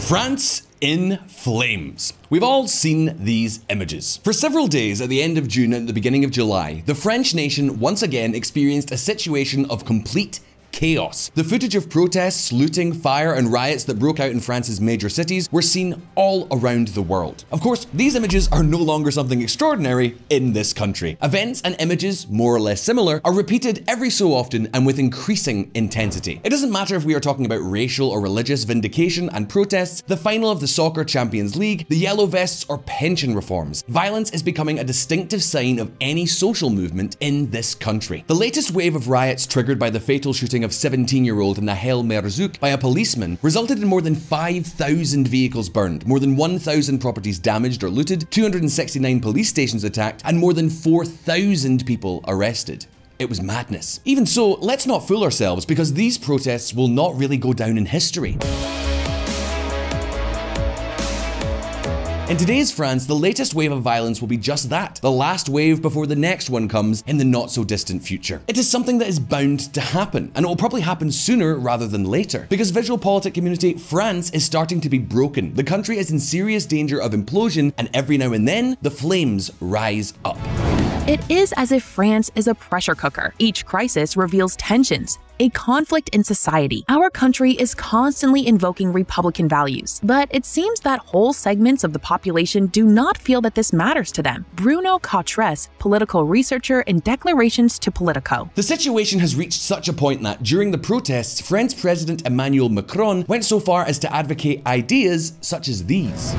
France in flames. We've all seen these images. For several days at the end of June and the beginning of July, the French nation once again experienced a situation of complete chaos. The footage of protests, looting, fire, and riots that broke out in France's major cities were seen all around the world. Of course, these images are no longer something extraordinary in this country. Events and images, more or less similar, are repeated every so often and with increasing intensity. It doesn't matter if we are talking about racial or religious vindication and protests, the final of the Soccer Champions League, the yellow vests, or pension reforms. Violence is becoming a distinctive sign of any social movement in this country. The latest wave of riots triggered by the fatal shooting of 17-year-old Nahel Merzouk by a policeman resulted in more than 5,000 vehicles burned, more than 1,000 properties damaged or looted, 269 police stations attacked, and more than 4,000 people arrested. It was madness. Even so, let's not fool ourselves, because these protests will not really go down in history. In today's France, the latest wave of violence will be just that, the last wave before the next one comes in the not so distant future. It is something that is bound to happen, and it will probably happen sooner rather than later. Because VisualPolitik community, France is starting to be broken. The country is in serious danger of implosion, and every now and then, the flames rise up. It is as if France is a pressure cooker. Each crisis reveals tensions, a conflict in society. Our country is constantly invoking Republican values, but it seems that whole segments of the population do not feel that this matters to them. Bruno Cautres, political researcher in Declarations to Politico. The situation has reached such a point that, during the protests, French President Emmanuel Macron went so far as to advocate ideas such as these.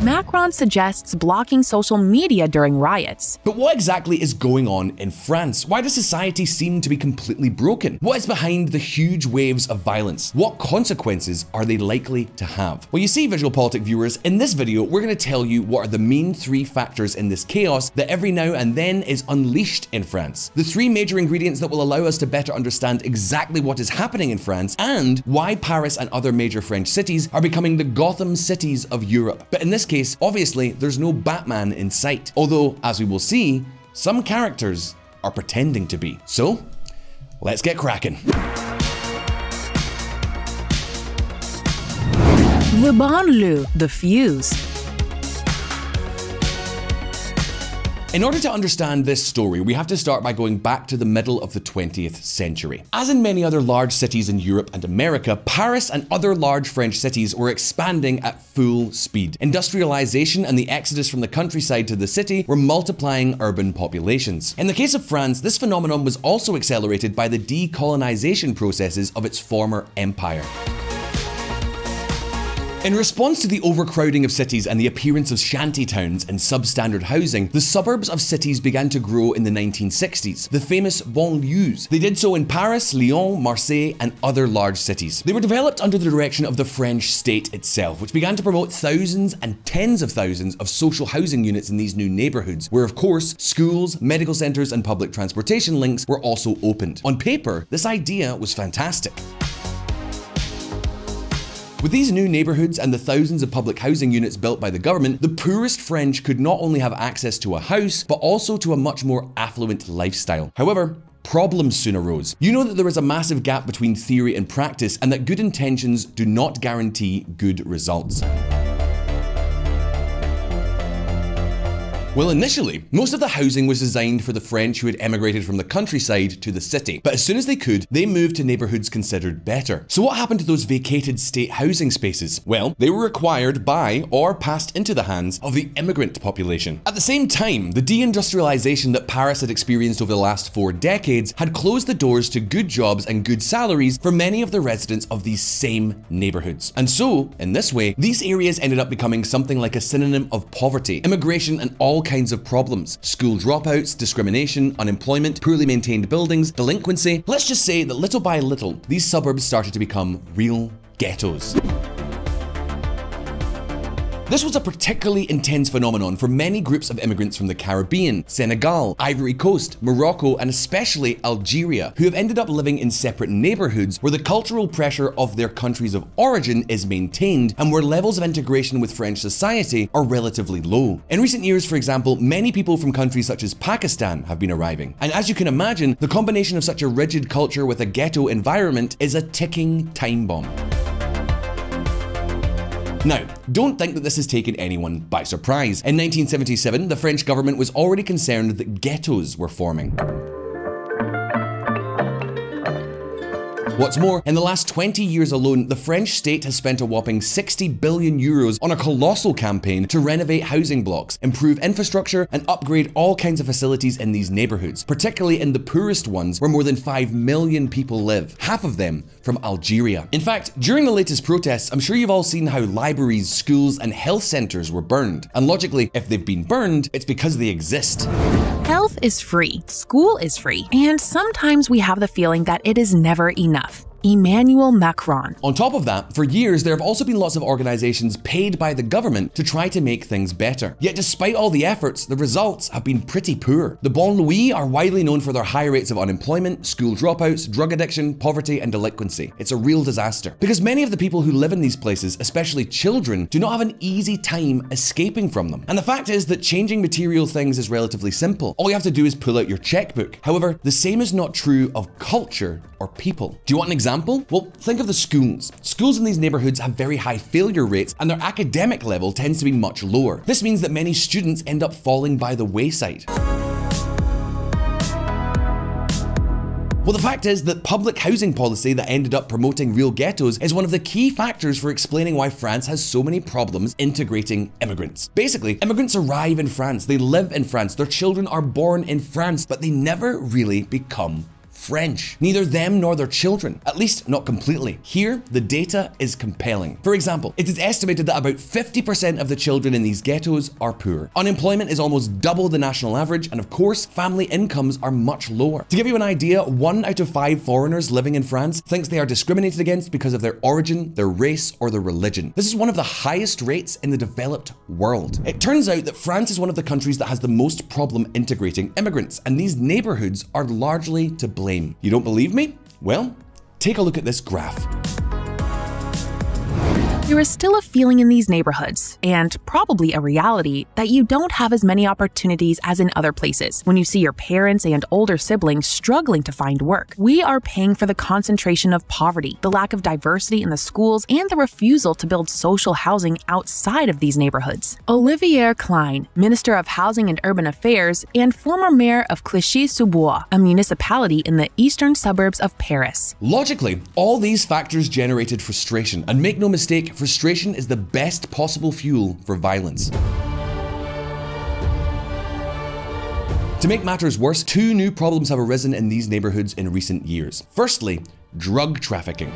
Macron suggests blocking social media during riots. But what exactly is going on in France? Why does society seem to be completely broken? What is behind the huge waves of violence? What consequences are they likely to have? Well, you see, VisualPolitik viewers, in this video, we're going to tell you what are the main three factors in this chaos that every now and then is unleashed in France. The three major ingredients that will allow us to better understand exactly what is happening in France and why Paris and other major French cities are becoming the Gotham cities of Europe. But in this case, obviously, there's no Batman in sight. Although, as we will see, some characters are pretending to be. So, let's get cracking. Le banlieue, the fuse. In order to understand this story, we have to start by going back to the middle of the 20th century. As in many other large cities in Europe and America, Paris and other large French cities were expanding at full speed. Industrialization and the exodus from the countryside to the city were multiplying urban populations. In the case of France, this phenomenon was also accelerated by the decolonization processes of its former empire. In response to the overcrowding of cities and the appearance of shanty towns and substandard housing, the suburbs of cities began to grow in the 1960s, the famous banlieues. They did so in Paris, Lyon, Marseille, and other large cities. They were developed under the direction of the French state itself, which began to promote thousands and tens of thousands of social housing units in these new neighborhoods, where of course, schools, medical centers, and public transportation links were also opened. On paper, this idea was fantastic. With these new neighborhoods and the thousands of public housing units built by the government, the poorest French could not only have access to a house, but also to a much more affluent lifestyle. However, problems soon arose. You know that there is a massive gap between theory and practice, and that good intentions do not guarantee good results. Well, initially, most of the housing was designed for the French who had emigrated from the countryside to the city. But as soon as they could, they moved to neighborhoods considered better. So what happened to those vacated state housing spaces? Well, they were acquired by or passed into the hands of the immigrant population. At the same time, the deindustrialization that Paris had experienced over the last 4 decades had closed the doors to good jobs and good salaries for many of the residents of these same neighborhoods. And so, in this way, these areas ended up becoming something like a synonym of poverty, immigration, and all kinds of problems. School dropouts, discrimination, unemployment, poorly maintained buildings, delinquency. Let's just say that little by little, these suburbs started to become real ghettos. This was a particularly intense phenomenon for many groups of immigrants from the Caribbean, Senegal, Ivory Coast, Morocco, and especially Algeria, who have ended up living in separate neighborhoods where the cultural pressure of their countries of origin is maintained and where levels of integration with French society are relatively low. In recent years, for example, many people from countries such as Pakistan have been arriving. And as you can imagine, the combination of such a rigid culture with a ghetto environment is a ticking time bomb. Now, don't think that this has taken anyone by surprise. In 1977, the French government was already concerned that ghettos were forming. What's more, in the last 20 years alone, the French state has spent a whopping 60 billion euros on a colossal campaign to renovate housing blocks, improve infrastructure, and upgrade all kinds of facilities in these neighborhoods, particularly in the poorest ones where more than 5 million people live, half of them from Algeria. In fact, during the latest protests, I'm sure you've all seen how libraries, schools, and health centers were burned. And logically, if they've been burned, it's because they exist. Health is free, school is free, and sometimes we have the feeling that it is never enough. Emmanuel Macron. On top of that, for years, there have also been lots of organizations paid by the government to try to make things better. Yet despite all the efforts, the results have been pretty poor. The banlieues are widely known for their high rates of unemployment, school dropouts, drug addiction, poverty, and delinquency. It's a real disaster. Because many of the people who live in these places, especially children, do not have an easy time escaping from them. And the fact is that changing material things is relatively simple. All you have to do is pull out your checkbook. However, the same is not true of culture or people. Do you want an example? Well, think of the schools. Schools in these neighborhoods have very high failure rates and their academic level tends to be much lower. This means that many students end up falling by the wayside. Well, the fact is that public housing policy that ended up promoting real ghettos is one of the key factors for explaining why France has so many problems integrating immigrants. Basically, immigrants arrive in France, they live in France, their children are born in France, but they never really become French. Neither them nor their children, at least not completely. Here, the data is compelling. For example, it is estimated that about 50% of the children in these ghettos are poor. Unemployment is almost double the national average, and of course, family incomes are much lower. To give you an idea, 1 out of 5 foreigners living in France thinks they are discriminated against because of their origin, their race, or their religion. This is one of the highest rates in the developed world. It turns out that France is one of the countries that has the most problem integrating immigrants, and these neighborhoods are largely to blame. You don't believe me? Well, take a look at this graph. There is still a feeling in these neighborhoods, and probably a reality, that you don't have as many opportunities as in other places. When you see your parents and older siblings struggling to find work, we are paying for the concentration of poverty, the lack of diversity in the schools, and the refusal to build social housing outside of these neighborhoods. Olivier Klein, Minister of Housing and Urban Affairs and former mayor of Clichy-sous-Bois, a municipality in the eastern suburbs of Paris. Logically, all these factors generated frustration, and make no mistake, frustration is the best possible fuel for violence. To make matters worse, 2 new problems have arisen in these neighborhoods in recent years. Firstly, drug trafficking.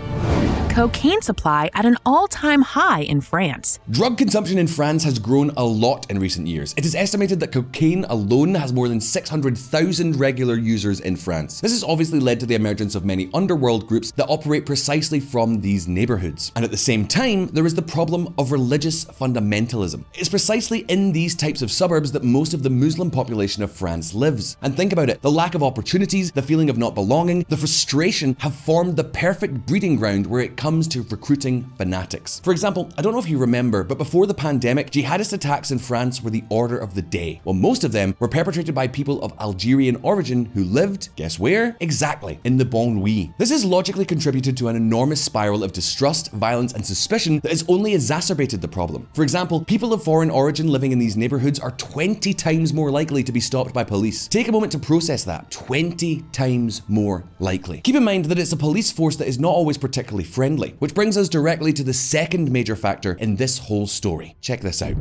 Cocaine supply at an all-time high in France. Drug consumption in France has grown a lot in recent years. It is estimated that cocaine alone has more than 600,000 regular users in France. This has obviously led to the emergence of many underworld groups that operate precisely from these neighborhoods. And at the same time, there is the problem of religious fundamentalism. It's precisely in these types of suburbs that most of the Muslim population of France lives. And think about it, the lack of opportunities, the feeling of not belonging, the frustration have formed the perfect breeding ground where it comes to recruiting fanatics. For example, I don't know if you remember, but before the pandemic, jihadist attacks in France were the order of the day. Well, most of them were perpetrated by people of Algerian origin who lived, guess where? Exactly, in the banlieue. This has logically contributed to an enormous spiral of distrust, violence, and suspicion that has only exacerbated the problem. For example, people of foreign origin living in these neighborhoods are 20 times more likely to be stopped by police. Take a moment to process that. 20 times more likely. Keep in mind that it's a police force that is not always particularly friendly, which brings us directly to the second major factor in this whole story. Check this out.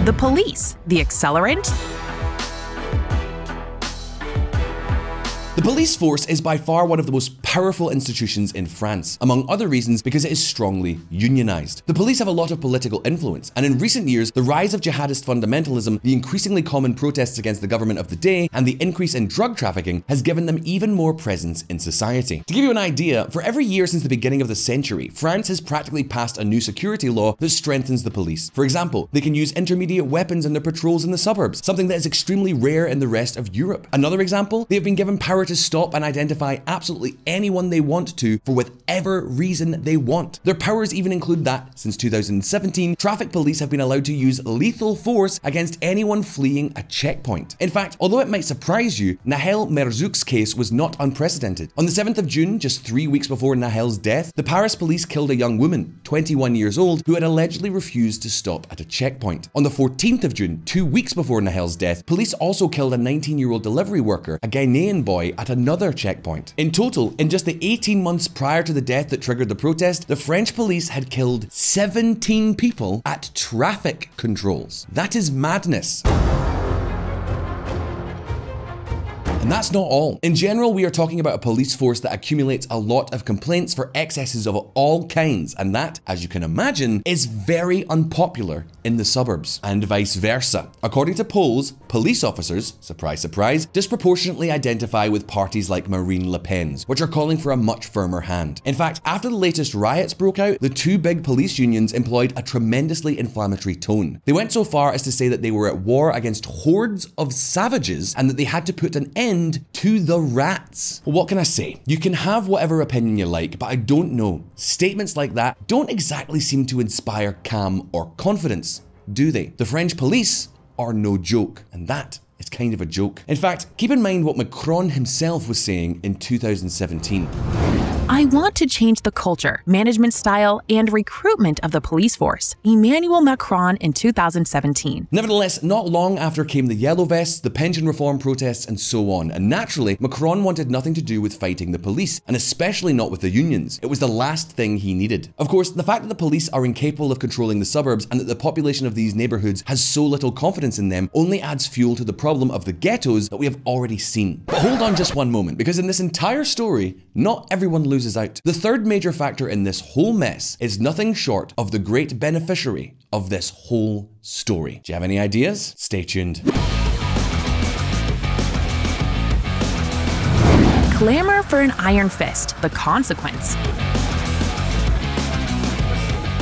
The police, the accelerant? The police force is by far one of the most powerful institutions in France, among other reasons because it is strongly unionized. The police have a lot of political influence, and in recent years, the rise of jihadist fundamentalism, the increasingly common protests against the government of the day, and the increase in drug trafficking has given them even more presence in society. To give you an idea, for every year since the beginning of the century, France has practically passed a new security law that strengthens the police. For example, they can use intermediate weapons in their patrols in the suburbs, something that is extremely rare in the rest of Europe. Another example, they have been given power power to stop and identify absolutely anyone they want to for whatever reason they want. Their powers even include that, since 2017, traffic police have been allowed to use lethal force against anyone fleeing a checkpoint. In fact, although it might surprise you, Nahel Merzouk's case was not unprecedented. On the 7th of June, just 3 weeks before Nahel's death, the Paris police killed a young woman, 21 years old, who had allegedly refused to stop at a checkpoint. On the 14th of June, 2 weeks before Nahel's death, police also killed a 19-year-old delivery worker, a Ghanaian boy, at another checkpoint. In total, in just the 18 months prior to the death that triggered the protest, the French police had killed 17 people at traffic controls. That is madness. And that's not all. In general, we are talking about a police force that accumulates a lot of complaints for excesses of all kinds, and that, as you can imagine, is very unpopular in the suburbs, and vice versa. According to polls, police officers, surprise surprise, disproportionately identify with parties like Marine Le Pen's, which are calling for a much firmer hand. In fact, after the latest riots broke out, the two big police unions employed a tremendously inflammatory tone. They went so far as to say that they were at war against hordes of savages and that they had to put an end to the rats. Well, what can I say? You can have whatever opinion you like, but I don't know. Statements like that don't exactly seem to inspire calm or confidence, do they? The French police are no joke, and that is kind of a joke. In fact, keep in mind what Macron himself was saying in 2017. I want to change the culture, management style, and recruitment of the police force. Emmanuel Macron in 2017. Nevertheless, not long after came the yellow vests, the pension reform protests, and so on. And naturally, Macron wanted nothing to do with fighting the police, and especially not with the unions. It was the last thing he needed. Of course, the fact that the police are incapable of controlling the suburbs and that the population of these neighborhoods has so little confidence in them only adds fuel to the problem of the ghettos that we have already seen. But hold on just one moment, because in this entire story, not everyone loses out. The third major factor in this whole mess is nothing short of the great beneficiary of this whole story. Do you have any ideas? Stay tuned. Clamor for an iron fist, the consequence.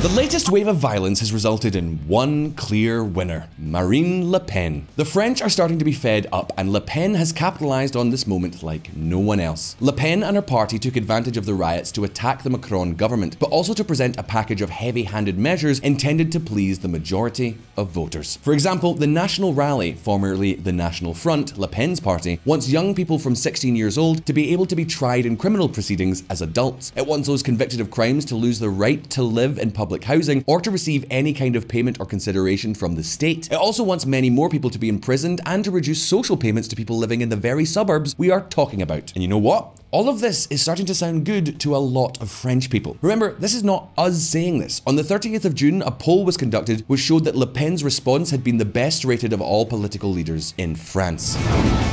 The latest wave of violence has resulted in one clear winner, Marine Le Pen. The French are starting to be fed up, and Le Pen has capitalized on this moment like no one else. Le Pen and her party took advantage of the riots to attack the Macron government, but also to present a package of heavy-handed measures intended to please the majority of voters. For example, the National Rally, formerly the National Front, Le Pen's party, wants young people from 16 years old to be able to be tried in criminal proceedings as adults. It wants those convicted of crimes to lose the right to live in public housing or to receive any kind of payment or consideration from the state. It also wants many more people to be imprisoned and to reduce social payments to people living in the very suburbs we are talking about. And you know what? All of this is starting to sound good to a lot of French people. Remember, this is not us saying this. On the 30th of June, a poll was conducted which showed that Le Pen's response had been the best rated of all political leaders in France.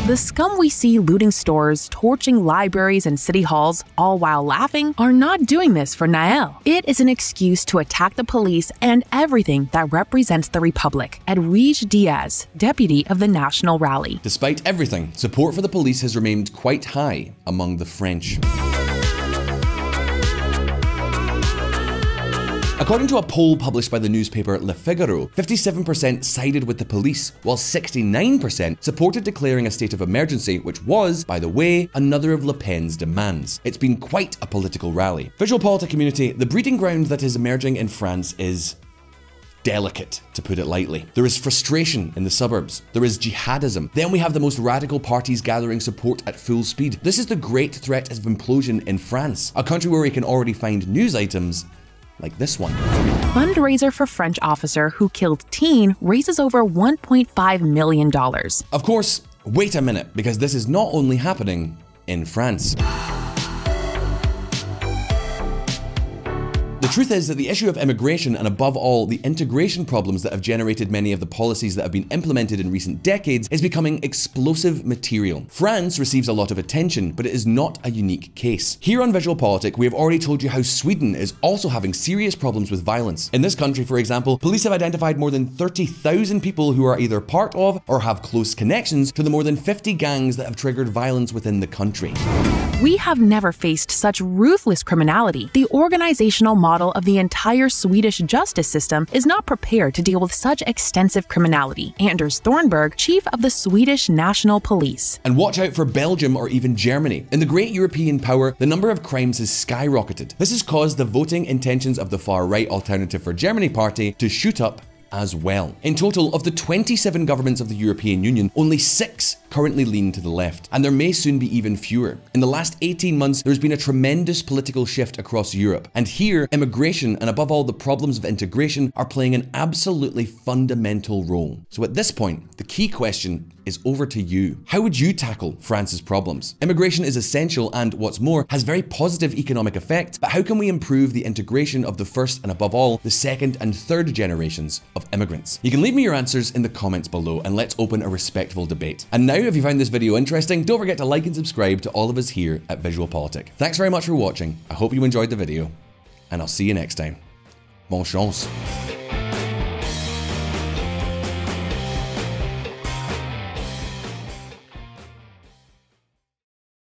The scum we see looting stores, torching libraries and city halls, all while laughing, are not doing this for Nahel. It is an excuse to attack the police and everything that represents the Republic. Edwige Diaz, deputy of the National Rally. Despite everything, support for the police has remained quite high among the French. According to a poll published by the newspaper Le Figaro, 57% sided with the police, while 69% supported declaring a state of emergency, which was, by the way, another of Le Pen's demands. It's been quite a political rally. VisualPolitik community, the breeding ground that is emerging in France is delicate, to put it lightly. There is frustration in the suburbs. There is jihadism. Then we have the most radical parties gathering support at full speed. This is the great threat of implosion in France, a country where we can already find news items like this one. Fundraiser for French officer who killed teen raises over $1.5 million. Of course, wait a minute, because this is not only happening in France. The truth is that the issue of immigration and above all the integration problems that have generated many of the policies that have been implemented in recent decades is becoming explosive material. France receives a lot of attention, but it is not a unique case. Here on VisualPolitik, we have already told you how Sweden is also having serious problems with violence. In this country, for example, police have identified more than 30,000 people who are either part of or have close connections to the more than 50 gangs that have triggered violence within the country. We have never faced such ruthless criminality. The organizational model model of the entire Swedish justice system is not prepared to deal with such extensive criminality. Anders Thornberg, chief of the Swedish National Police. And watch out for Belgium or even Germany. In the great European power, the number of crimes has skyrocketed. This has caused the voting intentions of the far-right Alternative for Germany party to shoot up as well. In total, of the 27 governments of the European Union, only 6 currently lean to the left, and there may soon be even fewer. In the last 18 months, there's been a tremendous political shift across Europe, and here, immigration and above all the problems of integration are playing an absolutely fundamental role. So at this point, the key question is over to you. How would you tackle France's problems? Immigration is essential and, what's more, has very positive economic effects, but how can we improve the integration of the first and above all, the second and third generations of immigrants? You can leave me your answers in the comments below and let's open a respectful debate. And now, if you found this video interesting, don't forget to like and subscribe to all of us here at VisualPolitik. Thanks very much for watching. I hope you enjoyed the video, and I'll see you next time. Bonne chance.